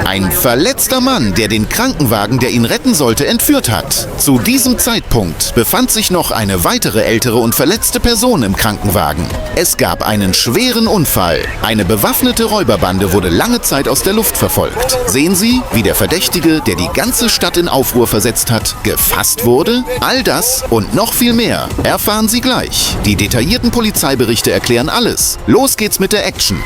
Ein verletzter Mann, der den Krankenwagen, der ihn retten sollte, entführt hat. Zu diesem Zeitpunkt befand sich noch eine weitere ältere und verletzte Person im Krankenwagen. Es gab einen schweren Unfall. Eine bewaffnete Räuberbande wurde lange Zeit aus der Luft verfolgt. Sehen Sie, wie der Verdächtige, der die ganze Stadt in Aufruhr versetzt hat, gefasst wurde? All das und noch viel mehr erfahren Sie gleich. Die detaillierten Polizeiberichte erklären alles. Los geht's mit der Action.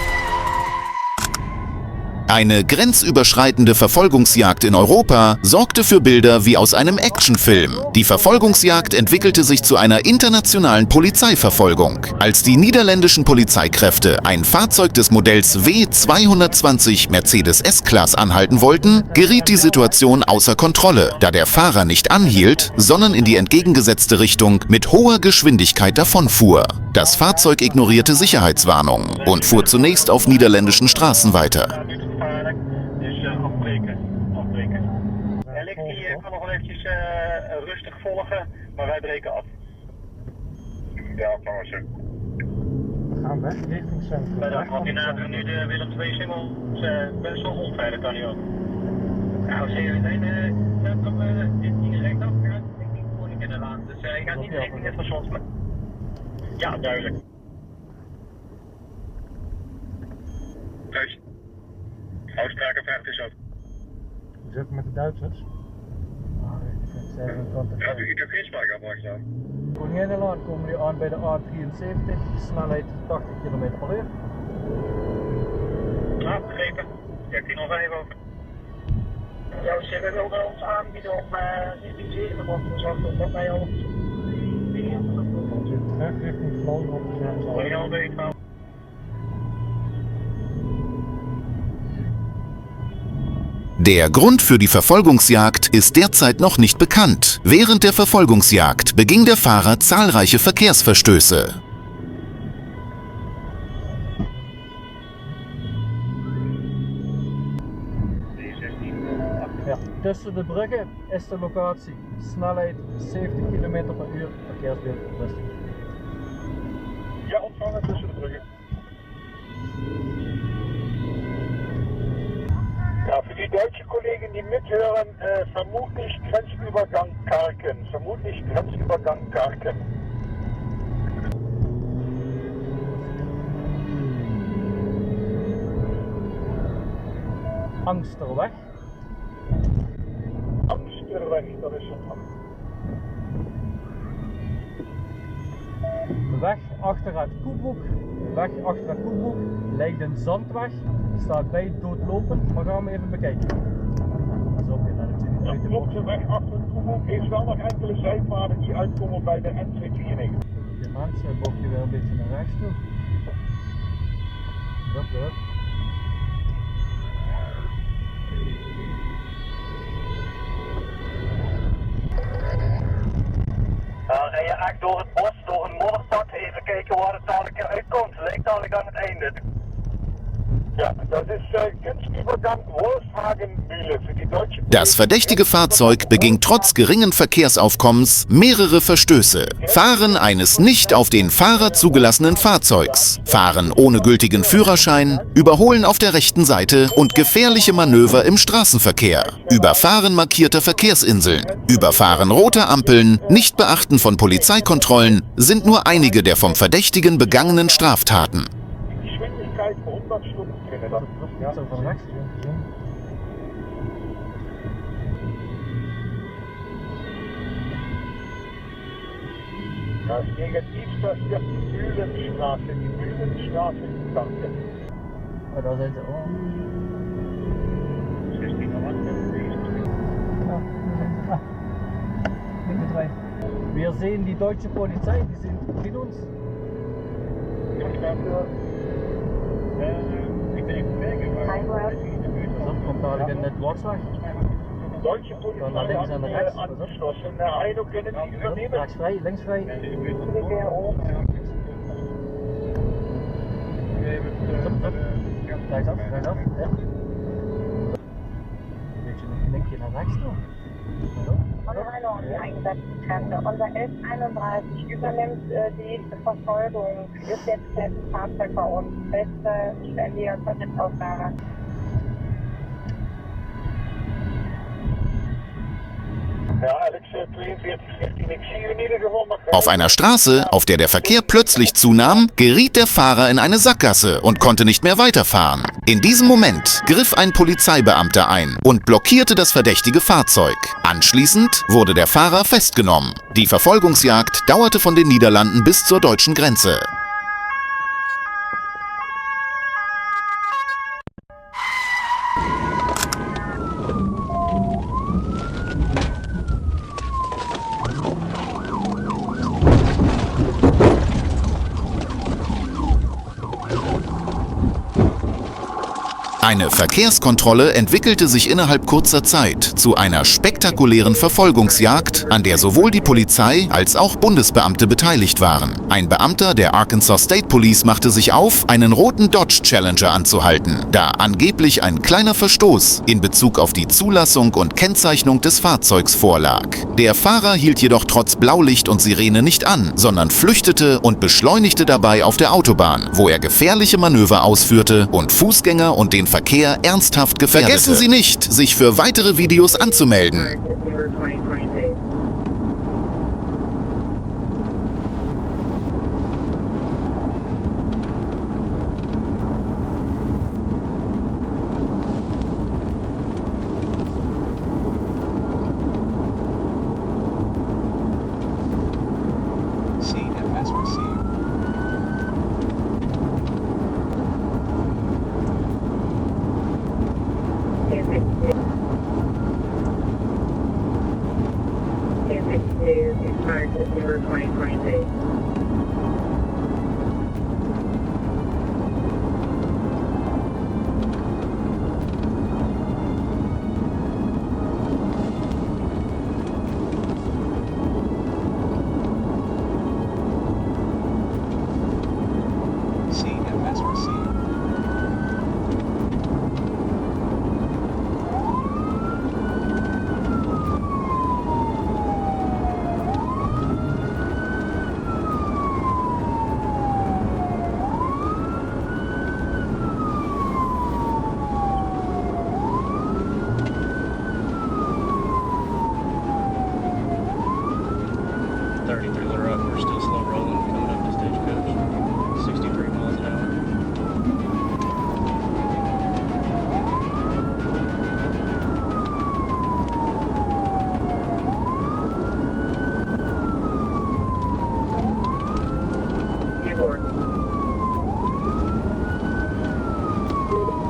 Eine grenzüberschreitende Verfolgungsjagd in Europa sorgte für Bilder wie aus einem Actionfilm. Die Verfolgungsjagd entwickelte sich zu einer internationalen Polizeiverfolgung. Als die niederländischen Polizeikräfte ein Fahrzeug des Modells W220 Mercedes S-Class anhalten wollten, geriet die Situation außer Kontrolle, da der Fahrer nicht anhielt, sondern in die entgegengesetzte Richtung mit hoher Geschwindigkeit davonfuhr. Das Fahrzeug ignorierte Sicherheitswarnungen und fuhr zunächst auf niederländischen Straßen weiter. Rustig volgen, maar wij breken af. Ja, maar zo. We gaan weg richting centrum. Bij de coördinator nu de Willem II Singel best wel onveilig kan hij ook. Nou, CW1 centrum is niet direct afgegaan. Ik denk gewoon niet in de laan. Dus ik ga niet richting het station. Ja, duidelijk. Thuis. Afspraken 5 is af. Hoe zit het met de Duitsers? Gaat u iets op geen sprake afwacht staan? Voor Nederland komen we aan bij de A73, snelheid 80 km per uur. Ja, begrepen. 1305 over. Ja, ze wilden ons aanbieden om richting Zevenbos te zorgen dat wij al terug richting Vlaanderen op de grens. Der Grund für die Verfolgungsjagd ist derzeit noch nicht bekannt. Während der Verfolgungsjagd beging der Fahrer zahlreiche Verkehrsverstöße. Ja, tussen de bruggen is de locatie. Snelheid 70 km per uur, verkeersbeeld rustig. Ja, ontvangen tussen de bruggen. Ja, für die deutschen Kollegen, die mithören, vermutlich Grenzübergang Karken. Vermutlich Grenzübergang Karken. Angsterweg. Angsterweg, dat is een Weg achter het Koevoeg. Weg achter het Koevoeg lijkt een zandweg. Staat bij doodlopend, maar gaan we even bekijken. Zo, ja, klopt, de weg achter het Koevoeg heeft wel nog enkele zijpaden die uitkomen bij de N294. De mensen bocht je weer een beetje naar rechts toe. Dat. En je eigenlijk door het bos, door een modderpad, even kijken waar het dadelijk uitkomt. Lijkt dadelijk aan het einde. Ja, das ist Grenzübergang Wolfhagen-Mühle für die deutsche. Das verdächtige Fahrzeug beging trotz geringen Verkehrsaufkommens mehrere Verstöße. Fahren eines nicht auf den Fahrer zugelassenen Fahrzeugs, Fahren ohne gültigen Führerschein, Überholen auf der rechten Seite und gefährliche Manöver im Straßenverkehr, Überfahren markierter Verkehrsinseln, Überfahren roter Ampeln, Nichtbeachten von Polizeikontrollen sind nur einige der vom Verdächtigen begangenen Straftaten. Geschwindigkeit 100 Stundenkilometer. Ja, zo van rechts. Ja, das Negativste ist die Mühlenstraße. Die Mühlenstraße in Franken. Oh, daar zijn ze. Oh. 16 Wir sehen die deutsche Polizei, die sind mit uns. Ik ben even kijken, maar Dat komt dadelijk in het dwarsweg. Deutsche Polizei hat angeschlossen. Heino, können Sie übernehmen? Rechts vrij, links vrij. Rechtsaf, rechtsaf. Ja. Een beetje een kninkje naar rechts toe. Unser 1131 übernimmt die Verfolgung. Ist jetzt das Fahrzeug bei uns. Beste ständiger Kontaktaufnahme. Ja, Alex 42, 14. Ik zie u in ieder geval nog. Auf einer Straße, auf der der Verkehr plötzlich zunahm, geriet der Fahrer in eine Sackgasse und konnte nicht mehr weiterfahren. In diesem Moment griff ein Polizeibeamter ein und blockierte das verdächtige Fahrzeug. Anschließend wurde der Fahrer festgenommen. Die Verfolgungsjagd dauerte von den Niederlanden bis zur deutschen Grenze. Eine Verkehrskontrolle entwickelte sich innerhalb kurzer Zeit zu einer spektakulären Verfolgungsjagd, an der sowohl die Polizei als auch Bundesbeamte beteiligt waren. Ein Beamter der Arkansas State Police machte sich auf, einen roten Dodge Challenger anzuhalten, da angeblich ein kleiner Verstoß in Bezug auf die Zulassung und Kennzeichnung des Fahrzeugs vorlag. Der Fahrer hielt jedoch trotz Blaulicht und Sirene nicht an, sondern flüchtete und beschleunigte dabei auf der Autobahn, wo er gefährliche Manöver ausführte und Fußgänger und den Verkehr ernsthaft gefährdete. Vergessen Sie nicht, sich für weitere Videos anzumelden.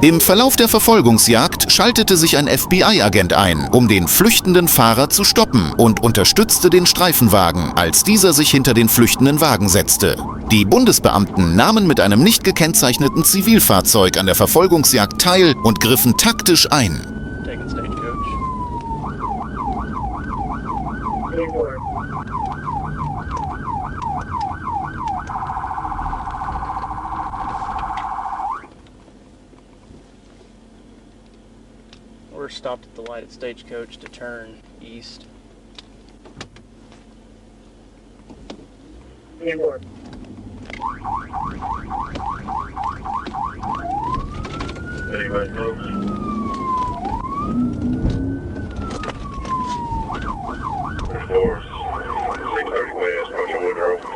Im Verlauf der Verfolgungsjagd schaltete sich ein FBI-Agent ein, um den flüchtenden Fahrer zu stoppen und unterstützte den Streifenwagen, als dieser sich hinter den flüchtenden Wagen setzte. Die Bundesbeamten nahmen mit einem nicht gekennzeichneten Zivilfahrzeug an der Verfolgungsjagd teil und griffen taktisch ein. We're stopped at the light at Stagecoach to turn east. Inboard. Anybody moves? There's doors. 630 West, Coach Woodrow.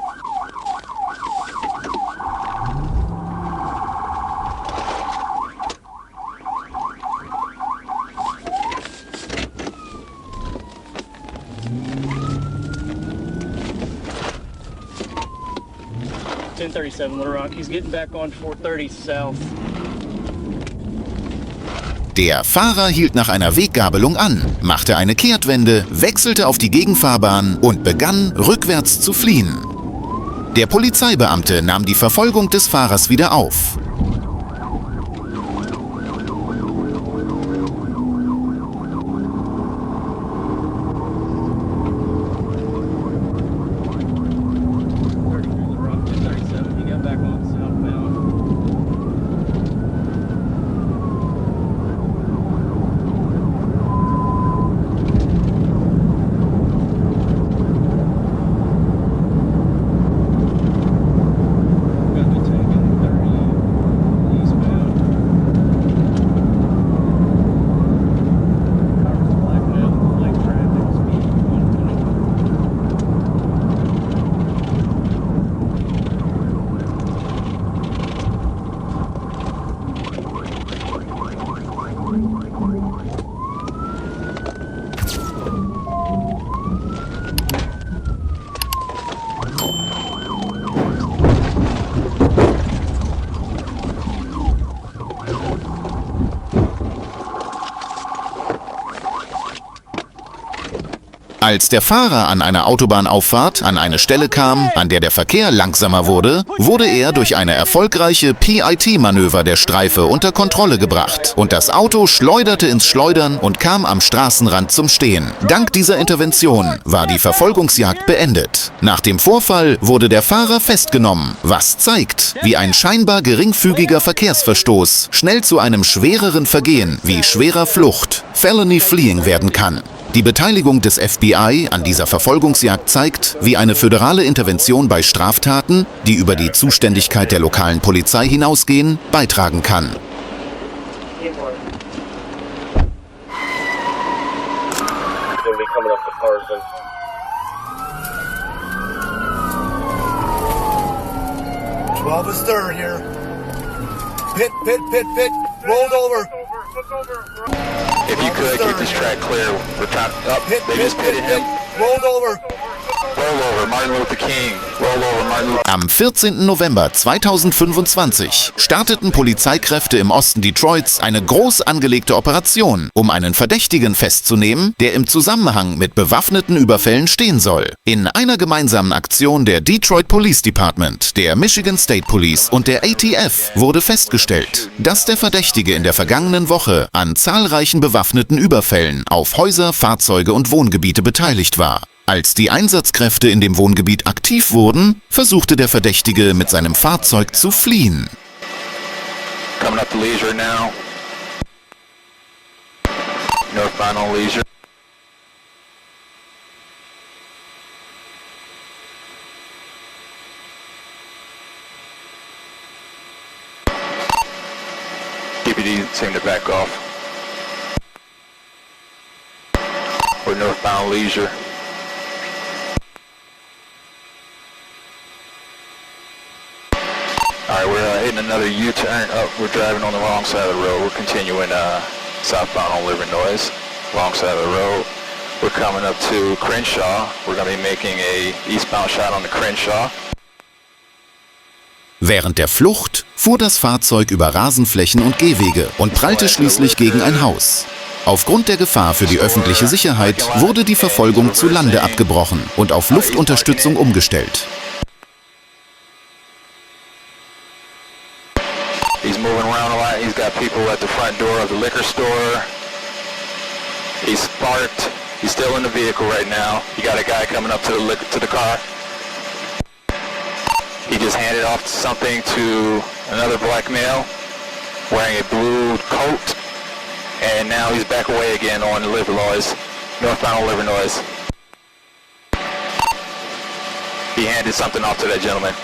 Little Rock. He's getting back on 430 south. Der Fahrer hielt nach einer Weggabelung an, machte eine Kehrtwende, wechselte auf die Gegenfahrbahn und begann, rückwärts zu fliehen. Der Polizeibeamte nahm die Verfolgung des Fahrers wieder auf. Als der Fahrer an einer Autobahnauffahrt an eine Stelle kam, an der der Verkehr langsamer wurde, wurde er durch eine erfolgreiche PIT-Manöver der Streife unter Kontrolle gebracht und das Auto schleuderte ins Schleudern und kam am Straßenrand zum Stehen. Dank dieser Intervention war die Verfolgungsjagd beendet. Nach dem Vorfall wurde der Fahrer festgenommen, was zeigt, wie ein scheinbar geringfügiger Verkehrsverstoß schnell zu einem schwereren Vergehen wie schwerer Flucht, Felony Fleeing werden kann. Die Beteiligung des FBI an dieser Verfolgungsjagd zeigt, wie eine föderale Intervention bei Straftaten, die über die Zuständigkeit der lokalen Polizei hinausgehen, beitragen kann. Here. Pit, rolled over. If you could, keep this track clear. We're trying up. They just pitted him. Rolled over. Roll over, Martin Luther King. Roll over, Martin Luther King. Am 14. November 2025 starteten Polizeikräfte im Osten Detroits eine groß angelegte Operation, um einen Verdächtigen festzunehmen, der im Zusammenhang mit bewaffneten Überfällen stehen soll. In einer gemeinsamen Aktion der Detroit Police Department, der Michigan State Police und der ATF wurde festgestellt, dass der Verdächtige in der vergangenen Woche an zahlreichen bewaffneten Überfällen auf Häuser, Fahrzeuge und Wohngebiete beteiligt war. Als die Einsatzkräfte in dem Wohngebiet aktiv wurden, versuchte der Verdächtige mit seinem Fahrzeug zu fliehen. Coming up to Leisure now. Northbound on Leisure. Deputy seemed to back off. We're northbound Leisure. Alright, we're hitting another U-turn. Oh, we're driving on the wrong side of the road. We're continuing southbound on Livernois, wrong side of the road. We're coming up to Crenshaw. We're going to be making a eastbound shot on the Crenshaw. Während der Flucht fuhr das Fahrzeug über Rasenflächen und Gehwege und prallte schließlich gegen ein Haus. Aufgrund der Gefahr für die öffentliche Sicherheit wurde die Verfolgung zu Lande abgebrochen und auf Luftunterstützung umgestellt. He's moving around a lot. He's got people at the front door of the liquor store. He's parked. He's still in the vehicle right now. You got a guy coming up to the car. He just handed off something to another black male wearing a blue coat, and now he's back away again on Livernois, northbound Livernois. He handed something off to that gentleman.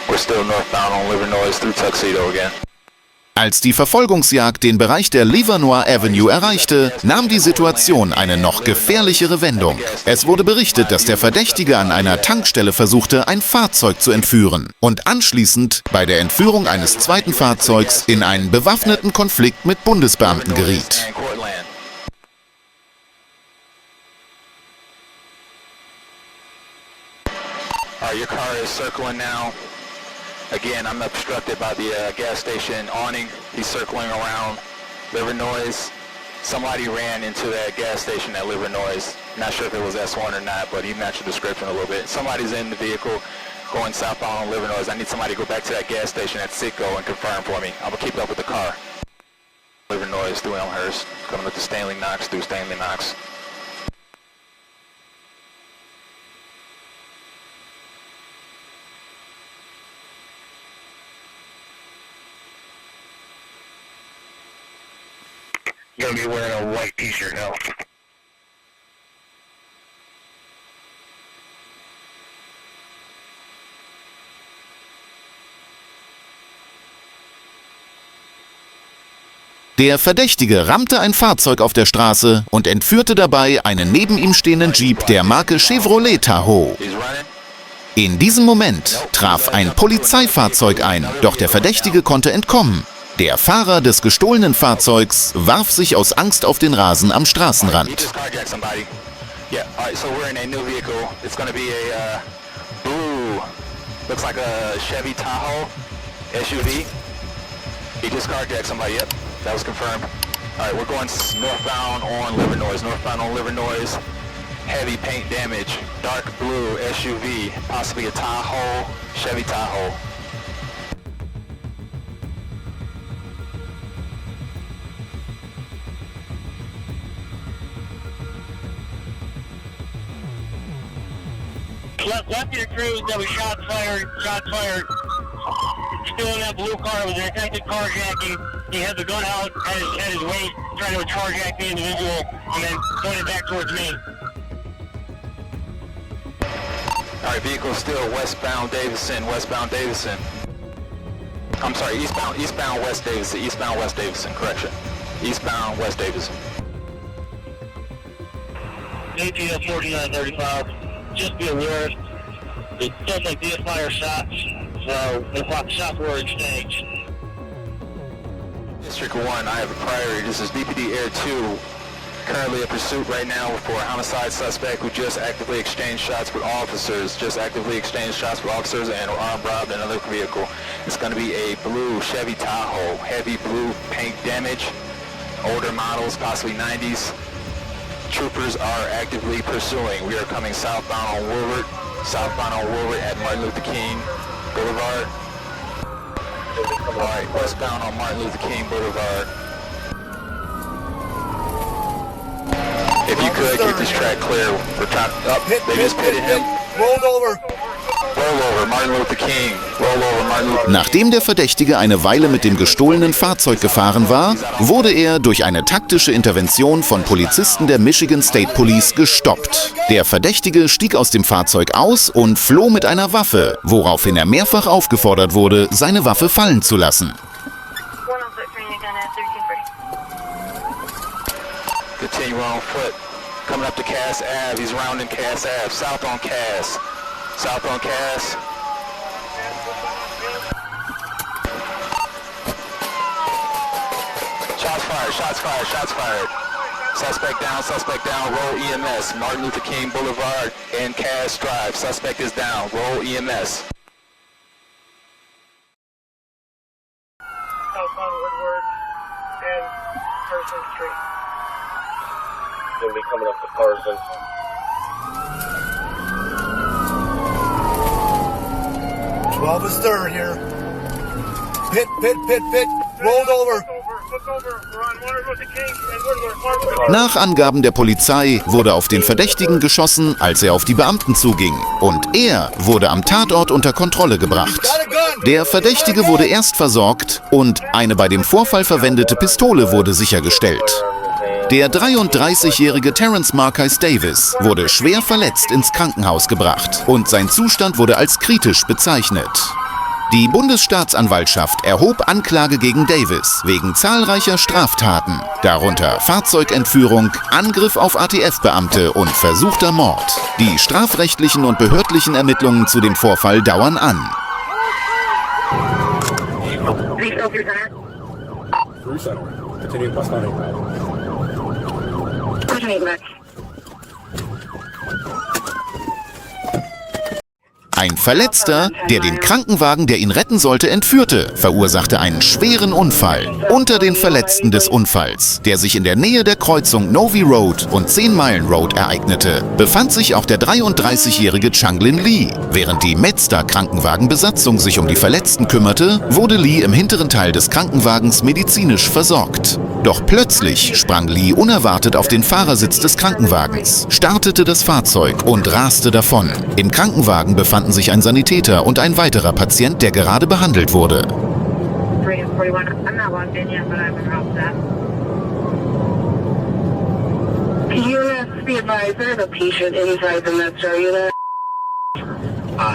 We're still northbound on Livernois through Tuxedo again. Als die Verfolgungsjagd den Bereich der Livernois Avenue erreichte, nahm die Situation eine noch gefährlichere Wendung. Es wurde berichtet, dass der Verdächtige an einer Tankstelle versuchte, ein Fahrzeug zu entführen und anschließend bei der Entführung eines zweiten Fahrzeugs in einen bewaffneten Konflikt mit Bundesbeamten geriet. Your car is circling now. Again, I'm obstructed by the gas station awning. He's circling around Livernois. Somebody ran into that gas station at Livernois. Not sure if it was S1 or not, but he matched the description a little bit. Somebody's in the vehicle going southbound on Livernois. I need somebody to go back to that gas station at Sitco and confirm for me. I'm going to keep up with the car. Livernois through Elmhurst, coming up to Stanley Knox through Stanley Knox. You're gonna be wearing a white t-shirt now. Der Verdächtige rammte ein Fahrzeug auf der Straße und entführte dabei einen neben ihm stehenden Jeep der Marke Chevrolet Tahoe. In diesem Moment traf ein Polizeifahrzeug ein, doch der Verdächtige konnte entkommen. Der Fahrer des gestohlenen Fahrzeugs warf sich aus Angst auf den Rasen am Straßenrand. He just carjacked somebody, yep, that was confirmed. Alright, we're going northbound on Livernois, heavy paint damage, dark blue SUV, possibly a Tahoe, Chevy Tahoe. Left your crew, there was shots fired. Still in that blue car with an attempted carjacking. He had the gun out at his waist, trying to carjack the individual, and then pointed back towards me. Alright, vehicle still westbound Davison. I'm sorry, eastbound West Davison, correction. Eastbound West Davison. ATF 4935, just be aware, it sounds like these fire shots, so they thought the shots were exchanged. District 1, I have a priority. This is DPD Air 2. Currently in pursuit right now for a homicide suspect who just actively exchanged shots with officers. And armed robbed another vehicle. It's going to be a blue Chevy Tahoe, heavy blue paint damage, older models, possibly 90s. Troopers are actively pursuing. We are coming southbound on Woolward at Martin Luther King Boulevard. Alright, westbound on Martin Luther King Boulevard. If you could get this track clear, we're trying up. They just pitted him. Rolled over. Rollover, Martin Luther King. Rollover, Martin Luther King. Nachdem der Verdächtige eine Weile mit dem gestohlenen Fahrzeug gefahren war, wurde er durch eine taktische Intervention von Polizisten der Michigan State Police gestoppt. Der Verdächtige stieg aus dem Fahrzeug aus und floh mit einer Waffe, woraufhin er mehrfach aufgefordert wurde, seine Waffe fallen zu lassen. Continue on foot. Coming up to Cass Ave. He's rounding Cass Ave. South on Cass. Shots fired. Suspect down. Roll EMS. Martin Luther King Boulevard and Cass Drive. Suspect is down. Roll EMS. Southbound Woodward and Carson Street. Gonna be coming up to Carson. Twelve third here. Pit. Rolled over. Look over. We're on Martin Luther King and Woodward. Nach Angaben der Polizei wurde auf den Verdächtigen geschossen, als er auf die Beamten zuging. Und er wurde am Tatort unter Kontrolle gebracht. Der Verdächtige wurde erst versorgt und eine bei dem Vorfall verwendete Pistole wurde sichergestellt. Der 33-jährige Terrence Marquis Davis wurde schwer verletzt ins Krankenhaus gebracht und sein Zustand wurde als kritisch bezeichnet. Die Bundesstaatsanwaltschaft erhob Anklage gegen Davis wegen zahlreicher Straftaten, darunter Fahrzeugentführung, Angriff auf ATF-Beamte und versuchter Mord. Die strafrechtlichen und behördlichen Ermittlungen zu dem Vorfall dauern an. Ein Verletzter, der den Krankenwagen, der ihn retten sollte, entführte, verursachte einen schweren Unfall. Unter den Verletzten des Unfalls, der sich in der Nähe der Kreuzung Novi Road und 10 Mile Road ereignete, befand sich auch der 33-jährige Changlin Lee. Während die Medstar-Krankenwagenbesatzung sich um die Verletzten kümmerte, wurde Lee im hinteren Teil des Krankenwagens medizinisch versorgt. Doch plötzlich sprang Lee unerwartet auf den Fahrersitz des Krankenwagens, startete das Fahrzeug und raste davon. Im Krankenwagen befanden sich ein Sanitäter und ein weiterer Patient, der gerade behandelt wurde.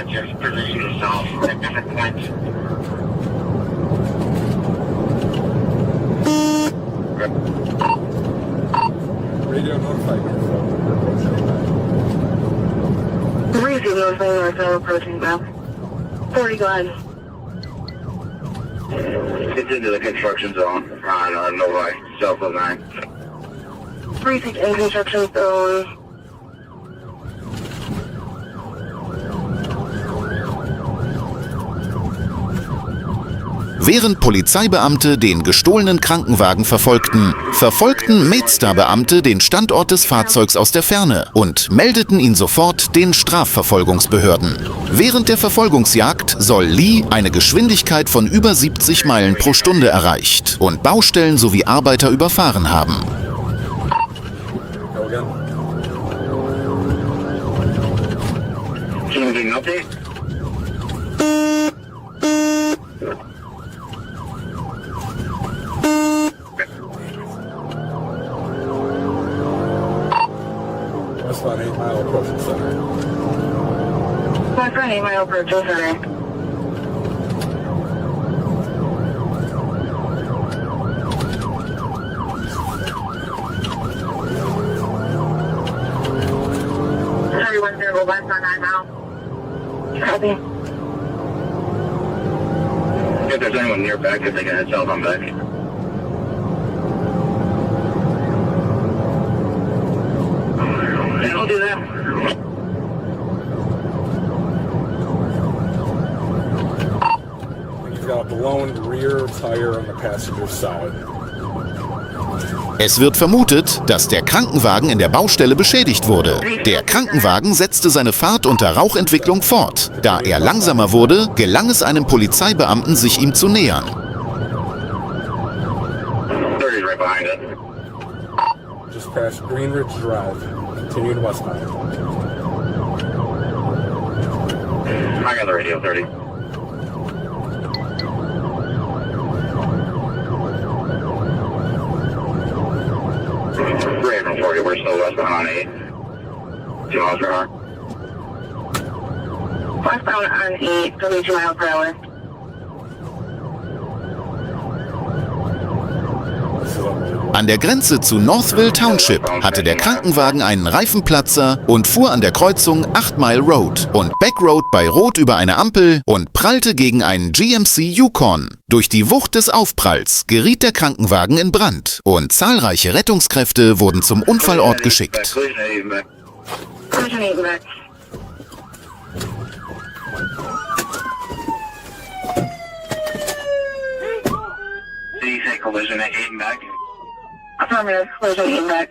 Just position yourself at different points. Radio notified. Briefing notifying our approaching map. 40 glide. It's into the construction zone on Novi, south of 9. Briefing in construction zone. Während Polizeibeamte den gestohlenen Krankenwagen verfolgten, verfolgten MaidStar-Beamte den Standort des Fahrzeugs aus der Ferne und meldeten ihn sofort den Strafverfolgungsbehörden. Während der Verfolgungsjagd soll Lee eine Geschwindigkeit von über 70 Meilen pro Stunde erreicht und Baustellen sowie Arbeiter überfahren haben. Can you get an update? That's about 8 Mile approaching center. My friend, 8 Mile approach center. West on 9 Mile. Copy. If there's anyone near back, if they can head south on back. I'll do that. You've got a blown rear tire on the passenger side. Es wird vermutet, dass der Krankenwagen in der Baustelle beschädigt wurde. Der Krankenwagen setzte seine Fahrt unter Rauchentwicklung fort. Da er langsamer wurde, gelang es einem Polizeibeamten, sich ihm zu nähern. 30's right behind it. Just past Green Ridge Drive. Continuing westbound. I got the radio, 30. Right from 40, we're still westbound on 8. 2 miles per hour. Westbound on 8, 72 miles per hour. An der Grenze zu Northville Township hatte der Krankenwagen einen Reifenplatzer und fuhr an der Kreuzung 8 Mile Road und Backroad bei Rot über eine Ampel und prallte gegen einen GMC Yukon. Durch die Wucht des Aufpralls geriet der Krankenwagen in Brand und zahlreiche Rettungskräfte wurden zum Unfallort geschickt. Collision 8 back. Did you say collision at 8 and back? Affirmative, collision 8 back.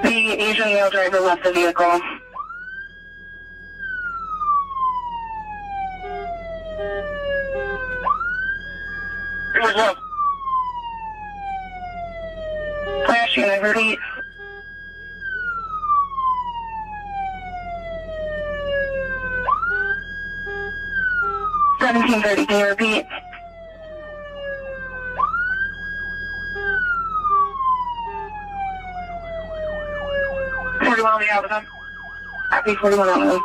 The Asian male driver left the vehicle. What's up? Flash unit, repeat. $17.30, can you repeat? $41 on the outcome. Happy 41 on the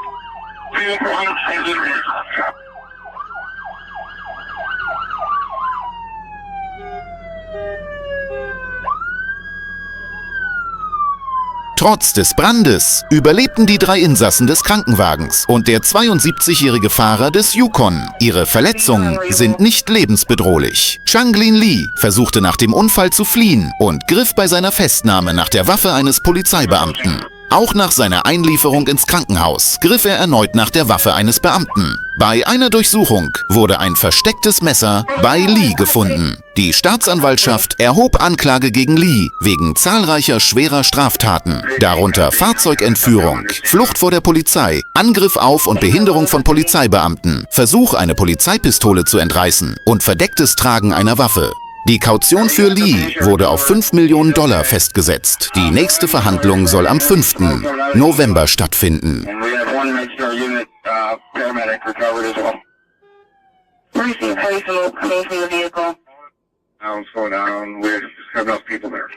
Trotz des Brandes überlebten die 3 Insassen des Krankenwagens und der 72-jährige Fahrer des Yukon. Ihre Verletzungen sind nicht lebensbedrohlich. Changlin Lee versuchte nach dem Unfall zu fliehen und griff bei seiner Festnahme nach der Waffe eines Polizeibeamten. Auch nach seiner Einlieferung ins Krankenhaus griff er erneut nach der Waffe eines Beamten. Bei einer Durchsuchung wurde ein verstecktes Messer bei Lee gefunden. Die Staatsanwaltschaft erhob Anklage gegen Lee wegen zahlreicher schwerer Straftaten, darunter Fahrzeugentführung, Flucht vor der Polizei, Angriff auf und Behinderung von Polizeibeamten, Versuch, eine Polizeipistole zu entreißen und verdecktes Tragen einer Waffe. Die Kaution für Lee wurde auf $5 Millionen festgesetzt. Die nächste Verhandlung soll am 5. November stattfinden. receive heavy smoke coming from the vehicle. Now slow down. We have enough people there.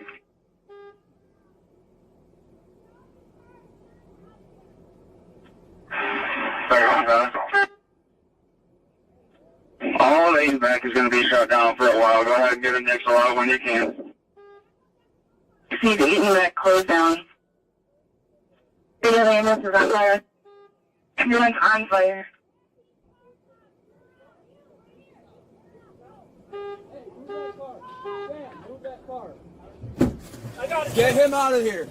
All lanes back is going to be shut down for a while. Go ahead and get an extra out when you can. See the eating back closed down. The ambulance is on fire. Ambulance on fire. I got Get him out of here.